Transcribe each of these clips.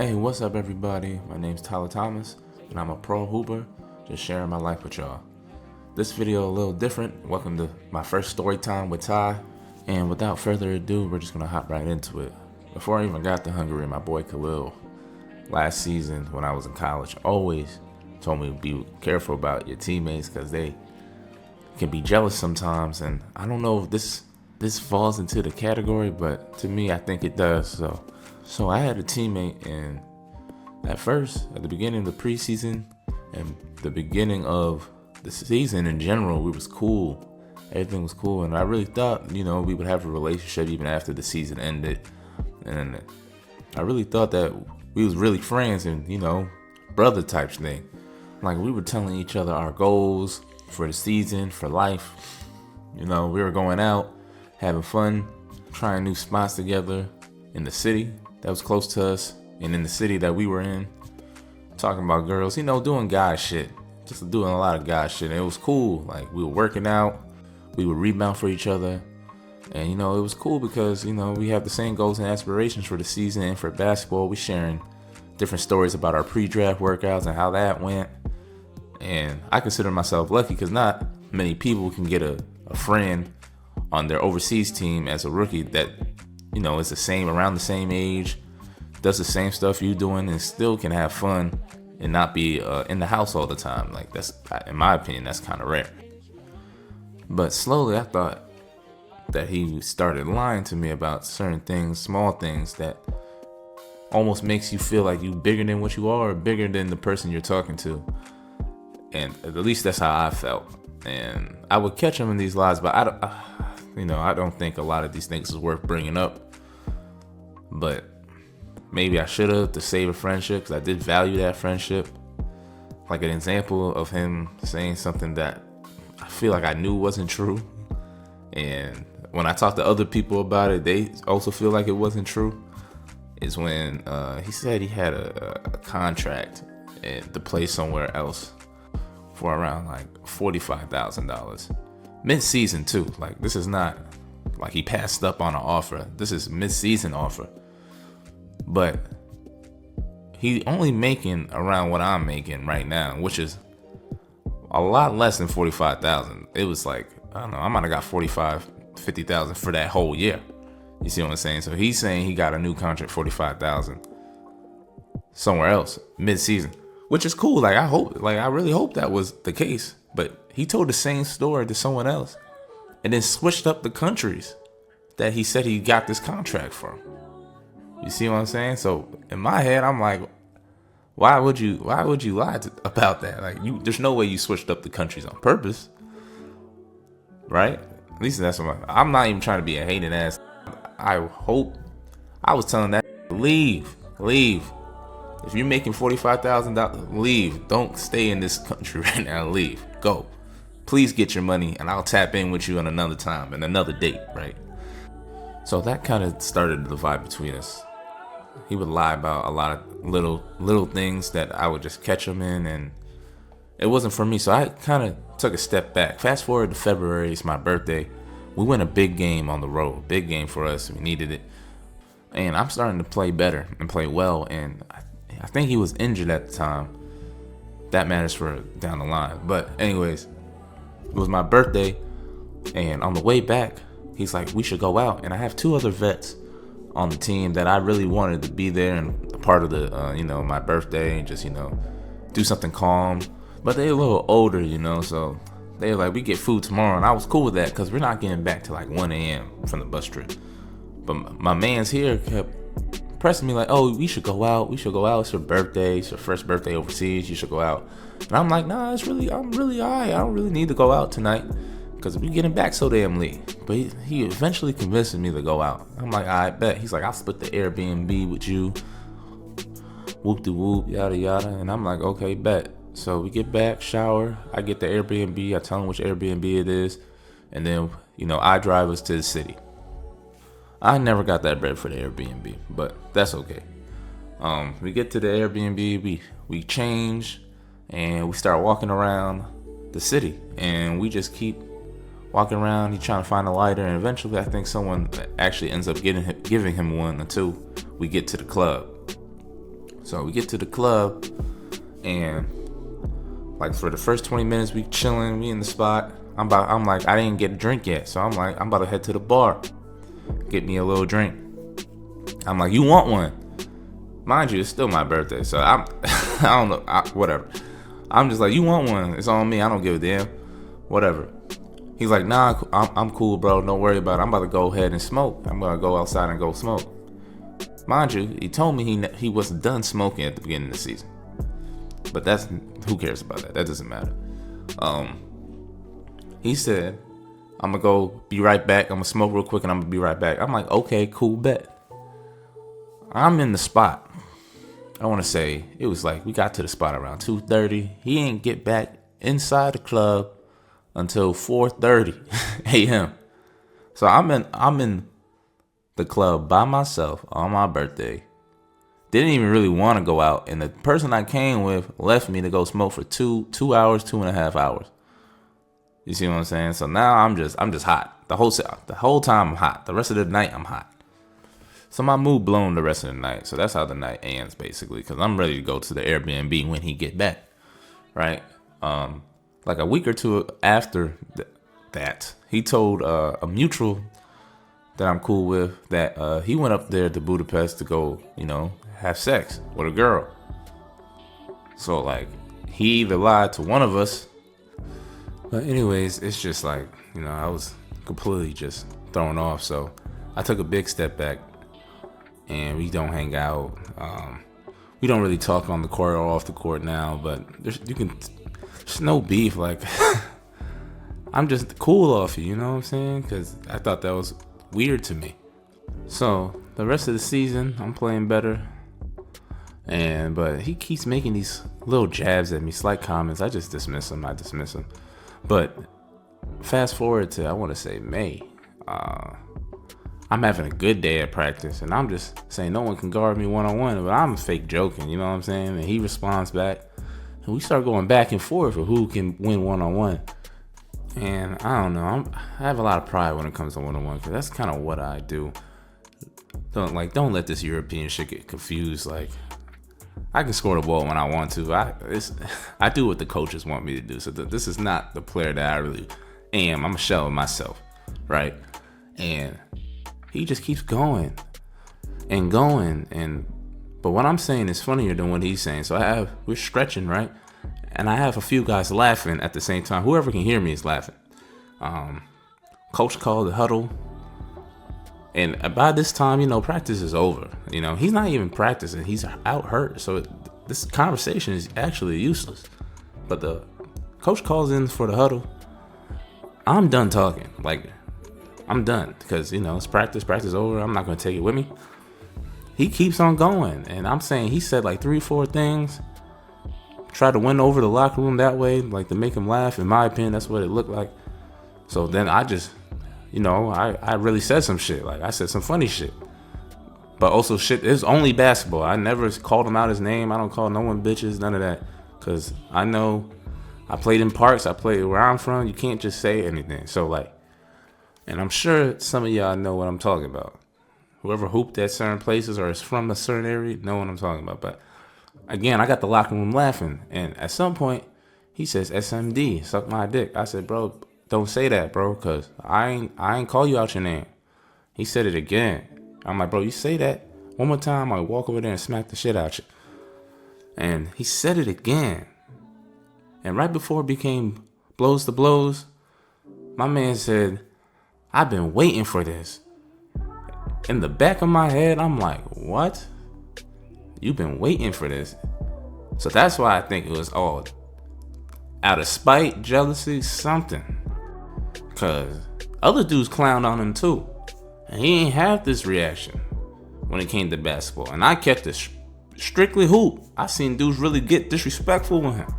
Hey, what's up, everybody? My name's Tyler Thomas, and I'm a pro hooper, just sharing my life with y'all. This video a little different. Welcome to my first story time with Ty, and without further ado, we're just gonna hop right into it. Before I even got to Hungary, my boy Khalil, last season when I was in college, always told me to be careful about your teammates because they can be jealous sometimes, and I don't know if this falls into the category, but to me, I think it does. So I had a teammate, and at the beginning of the preseason and the beginning of the season in general, we was cool. Everything was cool, and I really thought, we would have a relationship even after the season ended. And I really thought that we was really friends and, brother type thing. Like, we were telling each other our goals for the season, for life. We were going out, having fun, trying new spots together in the city that was close to us, and in the city that we were in, talking about girls, doing guy shit, just doing a lot of guy shit. And it was cool. Like, we were working out, we would rebound for each other, and it was cool because we have the same goals and aspirations for the season. And for basketball, we sharing different stories about our pre-draft workouts and how that went. And I consider myself lucky because not many people can get a friend on their overseas team as a rookie that is around the same age, does the same stuff you doing, and still can have fun and not be in the house all the time. Like, that's, in my opinion, that's kind of rare. But slowly, I thought that he started lying to me about certain things, small things that almost makes you feel like you bigger than what you are, or bigger than the person you're talking to. And at least that's how I felt. And I would catch him in these lies, but I don't think a lot of these things is worth bringing up. But maybe I should have, to save a friendship, because I did value that friendship. Like an example of him saying something that I feel like I knew wasn't true. And when I talk to other people about it, they also feel like it wasn't true. Is when he said he had a contract to play somewhere else for around like $45,000. Mid-season too. Like, this is not like he passed up on an offer. This is mid-season offer. But he only making around what I'm making right now, which is a lot less than $45,000. It was like, I don't know, I might have got $50,000 for that whole year. You see what I'm saying? So he's saying he got a new contract, $45,000 somewhere else mid-season, which is cool. Like, I really hope that was the case. But he told the same story to someone else and then switched up the countries that he said he got this contract from. You see what I'm saying? So in my head, I'm like, why would you lie about that? Like, there's no way you switched up the countries on purpose, right? At least that's what I'm not even trying to be a hating ass. I was telling that, leave. If you're making $45,000, leave. Don't stay in this country right now. Leave. Go. Please get your money, and I'll tap in with you on another time and another date, right? So that kind of started the vibe between us. He would lie about a lot of little things that I would just catch him in, and it wasn't for me. So I kind of took a step back. Fast forward to February, it's my birthday. We win a big game on the road. Big game for us. We needed it. And I'm starting to play better and play well, and I think he was injured at the time. That matters for down the line. But anyways, it was my birthday, and on the way back, he's like, we should go out. And I have two other vets on the team that I really wanted to be there and a part of the, my birthday, and just, do something calm. But they're a little older, so they were like, we get food tomorrow. And I was cool with that because we're not getting back to like 1 a.m. from the bus trip. But my man's here kept pressing me like, oh, we should go out. It's your birthday. It's your first birthday overseas. You should go out. And I'm like, nah, I'm really all right. I don't really need to go out tonight because we're getting back so damn late. But he eventually convinced me to go out. I'm like, I bet. He's like, I'll split the Airbnb with you. Whoop de whoop, yada yada. And I'm like, okay, bet. So we get back, shower. I get the Airbnb. I tell him which Airbnb it is. And then, I drive us to the city. I never got that bread for the Airbnb, but that's okay. We get to the Airbnb, we change, and we start walking around the city, and we just keep walking around. He's trying to find a lighter, and eventually I think someone actually ends up giving him one until we get to the club. So we get to the club, and like for the first 20 minutes, we chilling, we in the spot. I'm like, I didn't get a drink yet, so I'm like, I'm about to head to the bar, get me a little drink. I'm like, you want one? Mind you, it's still my birthday, so I don't know, whatever. I'm just like, you want one? It's on me. I don't give a damn. Whatever. He's like, nah, I'm cool, bro. Don't worry about it. I'm about to go ahead and smoke. I'm gonna go outside and go smoke. Mind you, he told me he wasn't done smoking at the beginning of the season. But who cares about that? That doesn't matter. He said, I'm gonna go be right back. I'm gonna smoke real quick and I'm gonna be right back. I'm like, okay, cool, bet. I'm in the spot. I want to say it was like we got to the spot around 2:30. He didn't get back inside the club until 4:30 a.m. So I'm in the club by myself on my birthday. Didn't even really want to go out, and the person I came with left me to go smoke for 2.5 hours. You see what I'm saying? So now I'm just hot. The whole time I'm hot. The rest of the night I'm hot. So my mood blown the rest of the night. So that's how the night ends basically, because I'm ready to go to the Airbnb when he get back, right? Like a week or two after that, he told a mutual that I'm cool with that he went up there to Budapest to go, have sex with a girl. So like he either lied to one of us. But anyways, it's just like, I was completely just thrown off. So I took a big step back, and we don't hang out. We don't really talk on the court or off the court now, but there's no beef. Like, I'm just cool off you, you know what I'm saying? Because I thought that was weird to me. So the rest of the season, I'm playing better. But he keeps making these little jabs at me, slight comments. I just dismiss him. But fast forward to, I want to say May. I'm having a good day at practice, and I'm just saying no one can guard me one-on-one, but I'm fake joking, you know what I'm saying? And he responds back, and we start going back and forth for who can win one-on-one. And I don't know, I have a lot of pride when it comes to one-on-one, because that's kind of what I do. Don't let this European shit get confused. Like, I can score the ball when I want to. I do what the coaches want me to do. So this is not the player that I really am. I'm a shell of myself, right? And he just keeps going. But what I'm saying is funnier than what he's saying. So we're stretching, right? And I have a few guys laughing at the same time. Whoever can hear me is laughing. Coach called the huddle. And by this time, practice is over. He's not even practicing. He's out hurt. So this conversation is actually useless. But the coach calls in for the huddle. I'm done talking. Like, I'm done. Because, it's practice. Practice over. I'm not going to take it with me. He keeps on going. And I'm saying he said like 3-4 things. Tried to win over the locker room that way. Like, to make him laugh. In my opinion, that's what it looked like. So then I just... I really said some shit. Like, I said some funny shit. But also shit, it's only basketball. I never called him out his name. I don't call no one bitches, none of that. Because I know I played in parks. I played where I'm from. You can't just say anything. So, like, and I'm sure some of y'all know what I'm talking about. Whoever hooped at certain places or is from a certain area know what I'm talking about. But, again, I got the locker room laughing. And at some point, he says, SMD, suck my dick. I said, bro, don't say that, bro, because I ain't call you out your name. He said it again. I'm like, bro, you say that one more time, I'll walk over there and smack the shit out you. And he said it again. And right before it became blows to blows, my man said, I've been waiting for this. In the back of my head, I'm like, what? You've been waiting for this? So that's why I think it was all out of spite, jealousy, something. Because other dudes clowned on him too. And he ain't have this reaction when it came to basketball. And I kept it strictly hoop. I seen dudes really get disrespectful with him.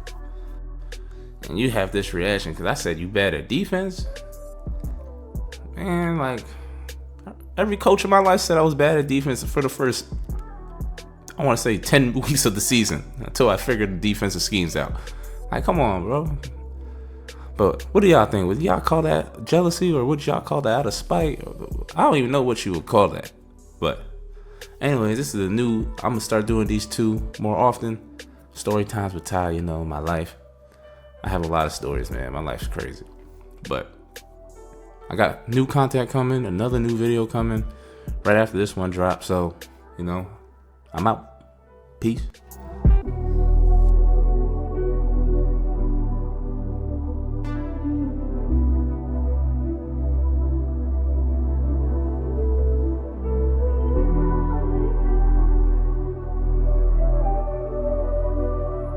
And you have this reaction because I said you bad at defense. Man, like, every coach in my life said I was bad at defense for the first, I want to say 10 weeks of the season. Until I figured the defensive schemes out. Like, come on, bro. But what do y'all think? Would y'all call that jealousy, or would y'all call that out of spite? I don't even know what you would call that. But anyways, this is I'm gonna start doing these 2 more often. Story times with Ty, my life. I have a lot of stories, man. My life's crazy. But I got new content coming, another new video coming right after this one drops. So, I'm out. Peace.